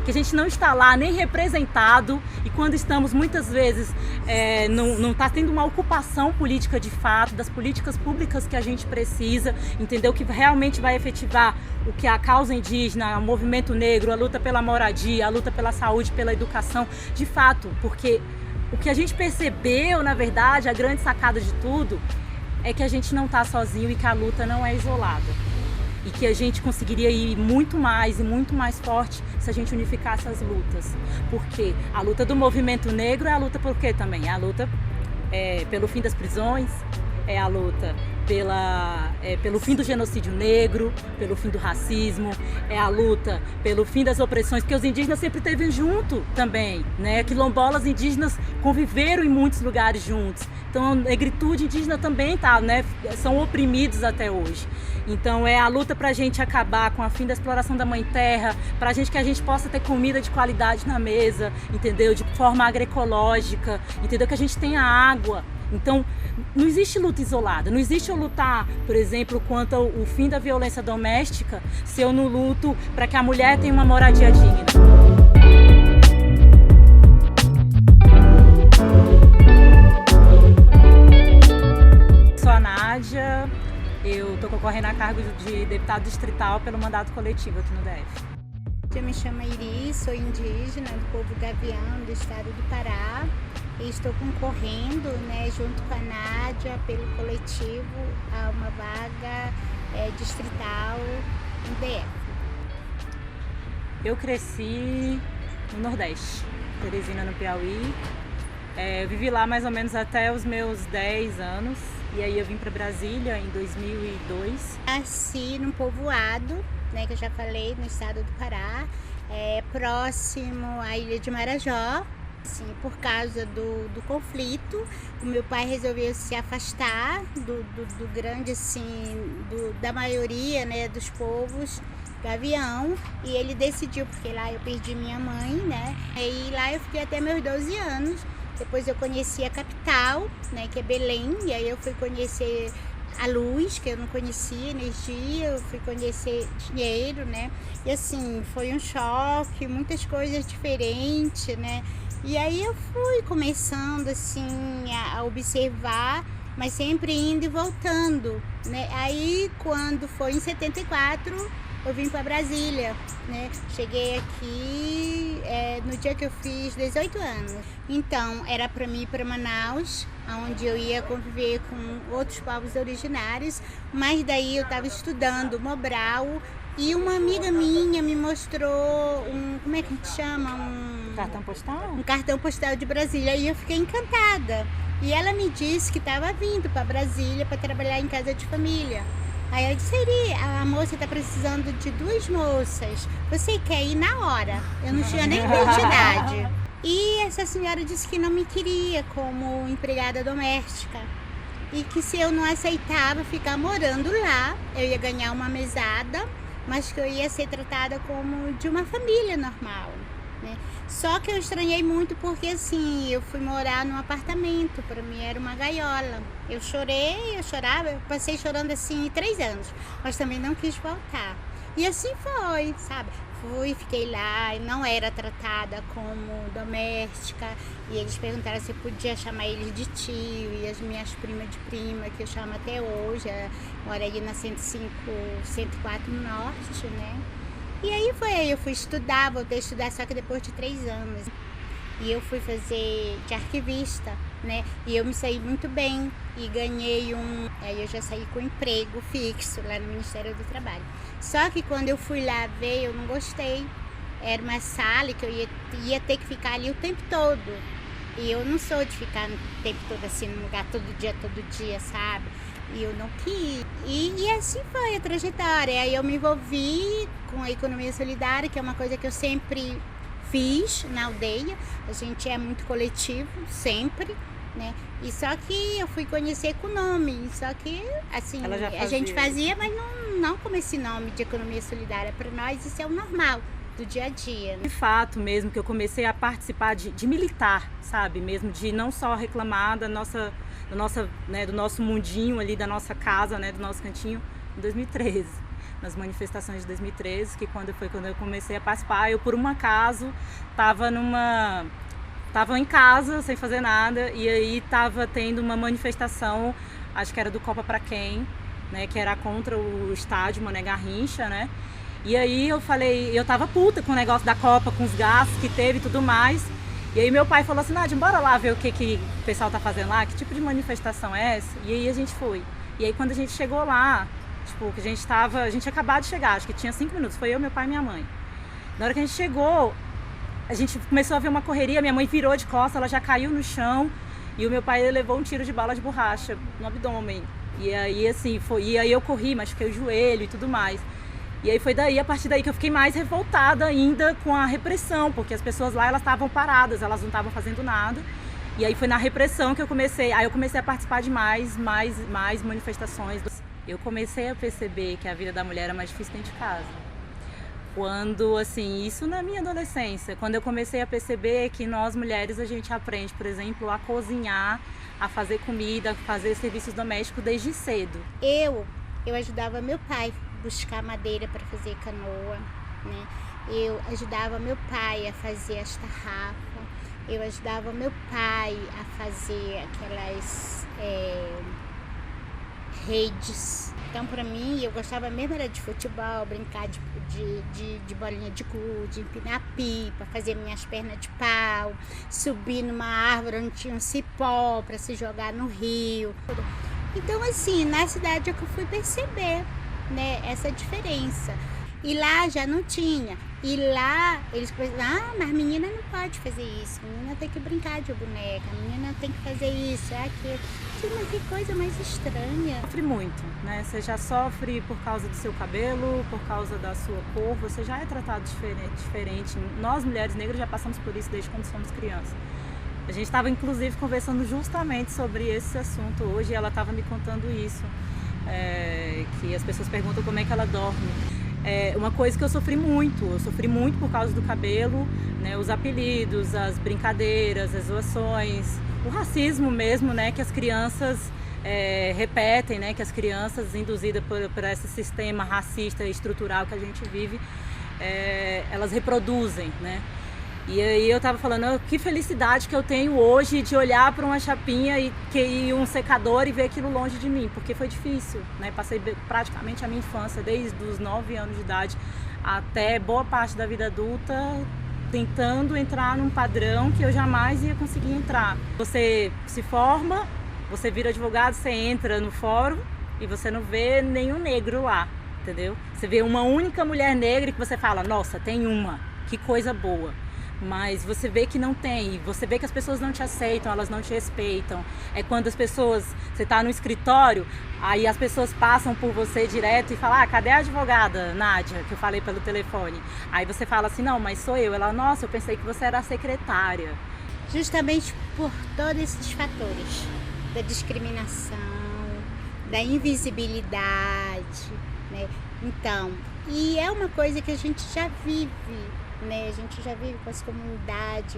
que a gente não está lá nem representado, e quando estamos muitas vezes não está tendo uma ocupação política de fato, das políticas públicas que a gente precisa, entendeu? Que realmente vai efetivar o que a causa indígena, o movimento negro, a luta pela moradia, a luta pela saúde, pela educação, de fato, porque o que a gente percebeu, na verdade, a grande sacada de tudo, é que a gente não está sozinho e que a luta não é isolada. E que a gente conseguiria ir muito mais e muito mais forte se a gente unificasse as lutas. Porque a luta do movimento negro é a luta por quê também? É a luta pelo fim das prisões, é a luta pelo fim do genocídio negro, pelo fim do racismo, é a luta pelo fim das opressões, porque os indígenas sempre esteve junto também, né? Quilombolas indígenas conviveram em muitos lugares juntos. Então a negritude indígena também tá, né? São oprimidos até hoje. Então é a luta para a gente acabar com a fim da exploração da mãe terra, para que a gente possa ter comida de qualidade na mesa, entendeu? De forma agroecológica, entendeu? Que a gente tenha água. Então, não existe luta isolada, não existe eu lutar, por exemplo, quanto ao fim da violência doméstica, se eu não luto para que a mulher tenha uma moradia digna. Sou a Nádia, eu estou concorrendo a cargo de deputado distrital pelo mandato coletivo aqui no DF. Eu me chamo Iris, sou indígena do povo Gavião do estado do Pará e estou concorrendo, né, junto com a Nádia pelo coletivo a uma vaga distrital no DF. Eu cresci no Nordeste, Teresina, no Piauí. Eu vivi lá mais ou menos até os meus 10 anos e aí eu vim para Brasília em 2002. Nasci num povoado, né, que eu já falei, no estado do Pará, próximo à ilha de Marajó. Assim, por causa do conflito, o meu pai resolveu se afastar do grande, assim, da maioria, né, dos povos Gavião, e ele decidiu, porque lá eu perdi minha mãe, né, e lá eu fiquei até meus 12 anos. Depois eu conheci a capital, né, que é Belém, e aí eu fui conhecer a luz, que eu não conhecia, energia, eu fui conhecer dinheiro, né, e assim, foi um choque, muitas coisas diferentes, né, e aí eu fui começando assim a observar, mas sempre indo e voltando, né, aí quando foi em 74, eu vim para Brasília, né? Cheguei aqui no dia que eu fiz 18 anos. Então, era para mim ir para Manaus, onde eu ia conviver com outros povos originários, mas daí eu estava estudando Mobral e uma amiga minha me mostrou como é que a gente chama? Cartão postal? Um cartão postal de Brasília, e eu fiquei encantada. E ela me disse que estava vindo para Brasília para trabalhar em casa de família. Aí eu disse, a moça está precisando de 2 moças, você quer ir na hora? Eu não tinha nem identidade. E essa senhora disse que não me queria como empregada doméstica e que se eu não aceitava ficar morando lá, eu ia ganhar uma mesada, mas que eu ia ser tratada como de uma família normal, né? Só que eu estranhei muito porque assim, eu fui morar num apartamento, para mim era uma gaiola. Eu chorava, eu passei chorando assim 3 anos, mas também não quis voltar. E assim foi, sabe? Fiquei lá e não era tratada como doméstica. E eles perguntaram se eu podia chamar eles de tio, e as minhas primas de prima, que eu chamo até hoje, mora ali na 105, 104 Norte, né? E aí eu fui estudar, voltei a estudar só que depois de 3 anos. E eu fui fazer de arquivista, né? E eu me saí muito bem e ganhei aí eu já saí com emprego fixo lá no Ministério do Trabalho. Só que quando eu fui lá ver, eu não gostei. Era uma sala que eu ia ter que ficar ali o tempo todo. E eu não sou de ficar o tempo todo assim num lugar todo dia, sabe? E eu não quis. E assim foi a trajetória. Aí eu me envolvi com a economia solidária, que é uma coisa que eu sempre fiz na aldeia. A gente é muito coletivo, sempre, né? E só que eu fui conhecer com o nome. Só que, assim, a gente fazia, mas não como esse nome de economia solidária. Para nós isso é o normal do dia a dia, né? De fato mesmo que eu comecei a participar de militar, sabe? Mesmo de não só reclamar do nosso mundinho ali, da nossa casa, né? Do nosso cantinho, em 2013. nas manifestações de 2013, que quando eu comecei a participar, eu por um acaso estava em casa sem fazer nada, e aí estava tendo uma manifestação, acho que era do Copa Pra Quem, né, que era contra o estádio Mané Garrincha, né? E aí eu falei, eu tava puta com o negócio da Copa, com os gastos que teve e tudo mais. E aí meu pai falou assim, Nádia, bora lá ver o que o pessoal tá fazendo lá, que tipo de manifestação é essa? E aí a gente foi. E aí quando a gente chegou lá, tipo, que a gente tinha acabado de chegar, acho que tinha 5 minutos, foi eu, meu pai e minha mãe. Na hora que a gente chegou, a gente começou a ver uma correria, minha mãe virou de costas, ela já caiu no chão, e o meu pai levou um tiro de bala de borracha no abdômen. E aí assim, e aí eu corri, machuquei o joelho e tudo mais. E aí foi daí, a partir daí que eu fiquei mais revoltada ainda com a repressão, porque as pessoas lá, elas estavam paradas, elas não estavam fazendo nada. E aí foi na repressão que eu comecei a participar de mais manifestações. Eu comecei a perceber que a vida da mulher era mais difícil dentro de casa. Quando, assim, isso na minha adolescência, quando eu comecei a perceber que nós mulheres, a gente aprende, por exemplo, a cozinhar, a fazer comida, a fazer serviços domésticos desde cedo. Eu ajudava meu pai buscar madeira para fazer canoa, né? Eu ajudava meu pai a fazer as tarrafas, eu ajudava meu pai a fazer aquelas redes. Então, para mim, eu gostava mesmo era de futebol, brincar de bolinha de gude, empinar pipa, fazer minhas pernas de pau, subir numa árvore onde tinha um cipó para se jogar no rio. Então, assim, na cidade é que eu fui perceber, né, essa diferença. E lá já não tinha. E lá eles pensavam, mas menina não pode fazer isso, menina tem que brincar de boneca, menina tem que fazer isso, aquilo. Mas que coisa mais estranha. Sofre muito, né? Você já sofre por causa do seu cabelo, por causa da sua cor, você já é tratado diferente. Nós, mulheres negras, já passamos por isso desde quando somos crianças. A gente estava, inclusive, conversando justamente sobre esse assunto hoje, e ela estava me contando isso, que as pessoas perguntam como é que ela dorme. Uma coisa que eu sofri muito por causa do cabelo, né, os apelidos, as brincadeiras, as zoações, o racismo mesmo, né, que as crianças repetem, né, que as crianças induzidas por esse sistema racista e estrutural que a gente vive, elas reproduzem, né. E aí eu tava falando, que felicidade que eu tenho hoje de olhar para uma chapinha e um secador e ver aquilo longe de mim, porque foi difícil, né? Passei praticamente a minha infância, desde os 9 anos de idade até boa parte da vida adulta, tentando entrar num padrão que eu jamais ia conseguir entrar. Você se forma, você vira advogado, você entra no fórum e você não vê nenhum negro lá, entendeu? Você vê uma única mulher negra que você fala, nossa, tem uma, que coisa boa. Mas você vê que não tem, você vê que as pessoas não te aceitam, elas não te respeitam. É quando as pessoas, você está no escritório, aí as pessoas passam por você direto e falam, cadê a advogada, Nádia, que eu falei pelo telefone? Aí você fala assim, não, mas sou eu. Ela, nossa, eu pensei que você era a secretária. Justamente por todos esses fatores, da discriminação, da invisibilidade, né? Então, e é uma coisa que a gente já vive, né? A gente já vive com as comunidades,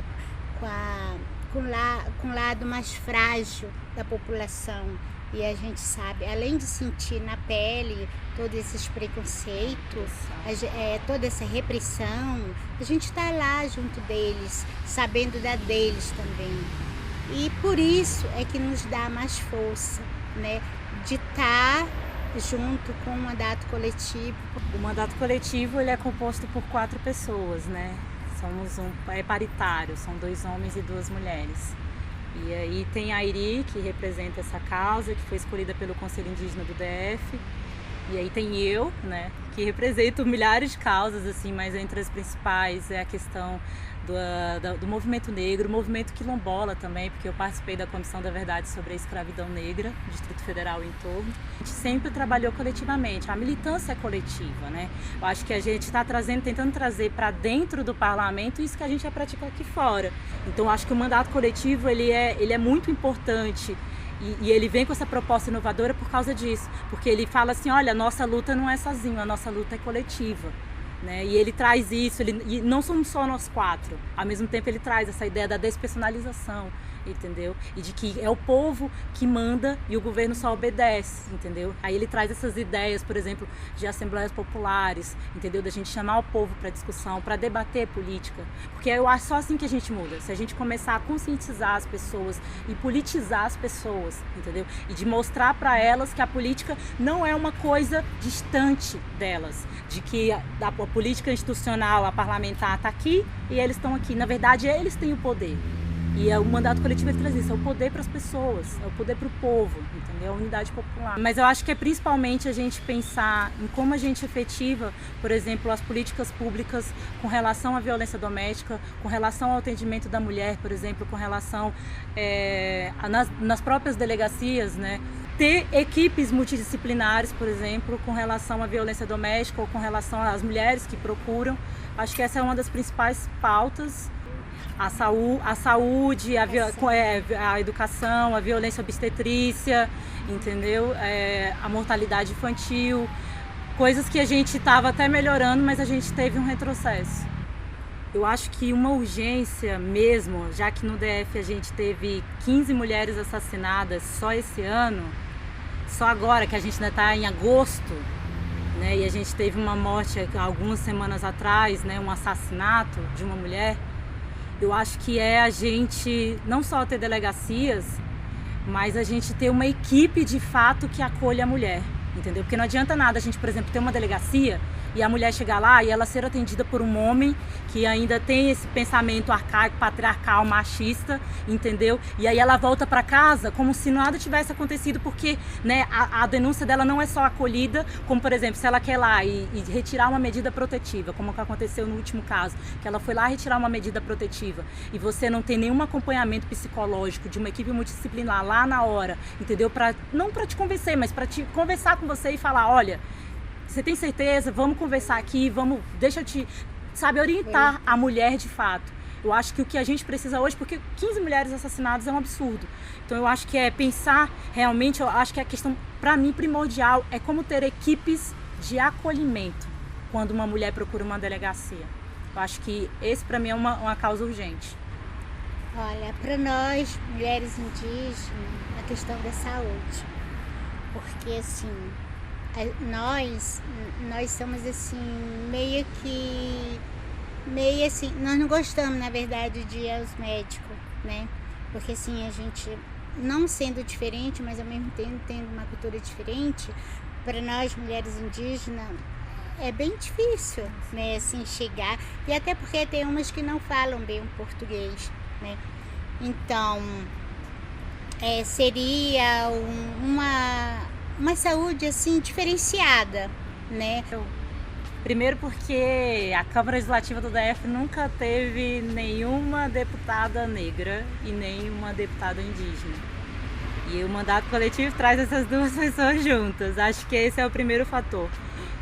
com o lado mais frágil da população. E a gente sabe, além de sentir na pele todos esses preconceitos, toda essa repressão, a gente está lá junto deles, sabendo da deles também. E por isso é que nos dá mais força, né? De estar junto com o mandato coletivo. O mandato coletivo ele é composto por 4 pessoas, né? É paritário, são 2 homens e 2 mulheres. E aí tem a Iri, que representa essa causa, que foi escolhida pelo Conselho Indígena do DF. E aí tem eu, né, que represento milhares de causas, assim, mas entre as principais é a questão do movimento negro, o movimento quilombola também, porque eu participei da Comissão da Verdade sobre a Escravidão Negra, Distrito Federal e em torno. A gente sempre trabalhou coletivamente, a militância é coletiva, né? Eu acho que a gente está tentando trazer para dentro do parlamento isso que a gente já pratica aqui fora. Então eu acho que o mandato coletivo ele é muito importante. E ele vem com essa proposta inovadora por causa disso, porque ele fala assim, olha, a nossa luta não é sozinha, a nossa luta é coletiva, né? E ele traz isso, e não somos só nós quatro, ao mesmo tempo ele traz essa ideia da despersonalização, entendeu? E de que é o povo que manda e o governo só obedece, entendeu? Aí ele traz essas ideias, por exemplo, de assembleias populares, entendeu? Da gente chamar o povo para discussão, para debater política, porque eu acho só assim que a gente muda, se a gente começar a conscientizar as pessoas e politizar as pessoas, entendeu? E de mostrar para elas que a política não é uma coisa distante delas, de que a política institucional, a parlamentar está aqui e eles estão aqui, na verdade eles têm o poder. E o mandato coletivo ele traz isso, é o poder para as pessoas, é o poder para o povo, entendeu? A unidade popular. Mas eu acho que é principalmente a gente pensar em como a gente efetiva, por exemplo, as políticas públicas com relação à violência doméstica, com relação ao atendimento da mulher, por exemplo, com relação nas próprias delegacias, né? Ter equipes multidisciplinares, por exemplo, com relação à violência doméstica ou com relação às mulheres que procuram. Acho que essa é uma das principais pautas. A saúde, a educação, a violência obstetrícia, entendeu? A mortalidade infantil, coisas que a gente estava até melhorando, mas a gente teve um retrocesso. Eu acho que uma urgência mesmo, já que no DF a gente teve 15 mulheres assassinadas só esse ano, só agora que a gente ainda está em agosto, né? E a gente teve uma morte algumas semanas atrás, né? Um assassinato de uma mulher. Eu acho que é a gente não só ter delegacias, mas a gente ter uma equipe de fato que acolha a mulher, entendeu? Porque não adianta nada a gente, por exemplo, ter uma delegacia e a mulher chegar lá e ela ser atendida por um homem que ainda tem esse pensamento arcaico, patriarcal, machista, entendeu? E aí ela volta para casa como se nada tivesse acontecido, porque, né, a denúncia dela não é só acolhida, como, por exemplo, se ela quer lá e retirar uma medida protetiva, como que aconteceu no último caso, que ela foi lá retirar uma medida protetiva e você não tem nenhum acompanhamento psicológico de uma equipe multidisciplinar lá na hora, entendeu? Não para te convencer, mas para te conversar com você e falar, olha, você tem certeza? Vamos conversar aqui, deixa eu te, orientar a mulher de fato. Eu acho que o que a gente precisa hoje, porque 15 mulheres assassinadas é um absurdo. Então eu acho que é pensar realmente, eu acho que a questão, para mim, primordial é como ter equipes de acolhimento quando uma mulher procura uma delegacia. Eu acho que esse, para mim, é uma causa urgente. Olha, para nós, mulheres indígenas, a questão da saúde. Porque, assim, nós somos assim, meio assim, nós não gostamos, na verdade, de ir aos médicos, né? Porque assim, a gente, não sendo diferente, mas ao mesmo tempo tendo uma cultura diferente, para nós, mulheres indígenas, é bem difícil, né? Assim, chegar, e até porque tem umas que não falam bem o português, né? Então, seria uma saúde assim diferenciada, né? Primeiro porque a Câmara Legislativa do DF nunca teve nenhuma deputada negra e nenhuma deputada indígena. E o mandato coletivo traz essas duas pessoas juntas. Acho que esse é o primeiro fator.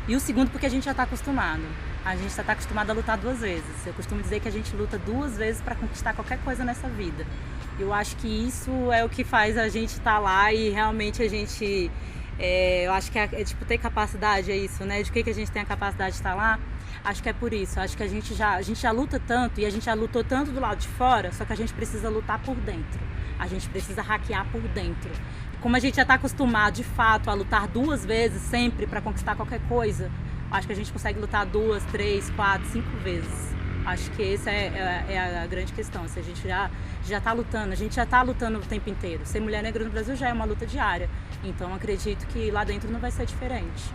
E o segundo porque a gente já está acostumado. A gente já está acostumado a lutar 2 vezes. Eu costumo dizer que a gente luta 2 vezes para conquistar qualquer coisa nessa vida. Eu acho que isso é o que faz a gente estar lá e realmente a gente... eu acho que tipo, ter capacidade é isso, né? De que a gente tem a capacidade de estar lá? Acho que é por isso. Acho que a gente já luta tanto e a gente já lutou tanto do lado de fora, só que a gente precisa lutar por dentro. A gente precisa hackear por dentro. Como a gente já está acostumado, de fato, a lutar 2 vezes sempre para conquistar qualquer coisa, acho que a gente consegue lutar 2, 3, 4, 5 vezes. Acho que essa é a grande questão. Se a gente já está lutando, a gente já está lutando o tempo inteiro. Ser mulher negra no Brasil já é uma luta diária. Então acredito que lá dentro não vai ser diferente.